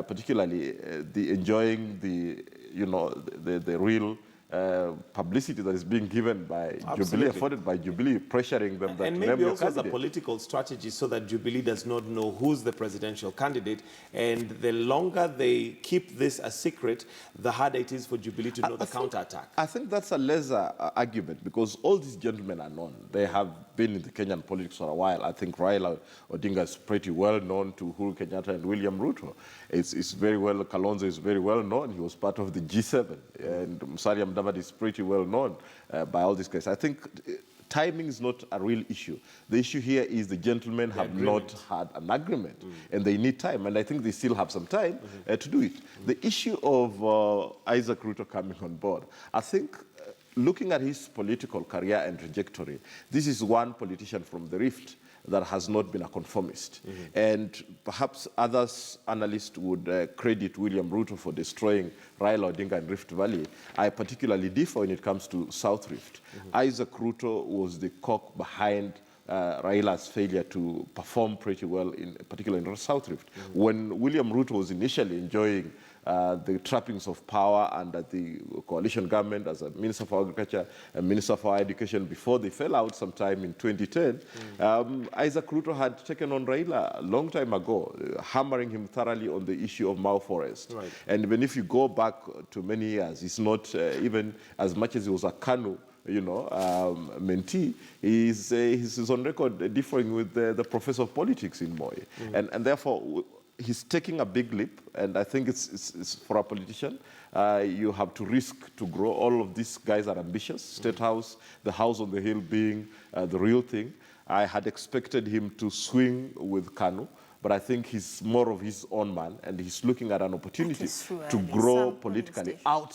particularly the enjoying the, the real publicity that is being given by Jubilee, afforded by Jubilee, pressuring them that and maybe also as a political strategy so that Jubilee does not know who's the presidential candidate, and the longer they keep this a secret, the harder it is for Jubilee to know the counterattack. I think that's a lesser argument, because all these gentlemen are known. They have been in the Kenyan politics for a while. I think Raila Odinga is pretty well known to Uhuru Kenyatta and William Ruto. It's very well, Kalonzo is very well known. He was part of the G7, and Musalia Mudavadi is pretty well known by all these guys. I think timing is not a real issue. The issue here is the gentlemen have not had an agreement, and they need time, and I think they still have some time to do it. The issue of Isaac Ruto coming on board, I think looking at his political career and trajectory, this is one politician from the Rift that has not been a conformist. And perhaps others, analysts, would credit William Ruto for destroying Raila Odinga in Rift Valley. I particularly differ when it comes to South Rift. Isaac Ruto was the cock behind Raila's failure to perform pretty well, particularly in South Rift. When William Ruto was initially enjoying the trappings of power under the coalition government as a Minister for Agriculture and Minister for Education before they fell out sometime in 2010, Isaac Ruto had taken on Raila a long time ago, hammering him thoroughly on the issue of Mau Forest. And even if you go back to many years, it's not even as much as he was a KANU mentee, he's on record differing with the professor of politics in Moi. And therefore, he's taking a big leap, and I think it's for a politician. You have to risk to grow. All of these guys are ambitious. State House, the house on the hill being the real thing. I had expected him to swing with KANU, but I think he's more of his own man, and he's looking at an opportunity to grow politically out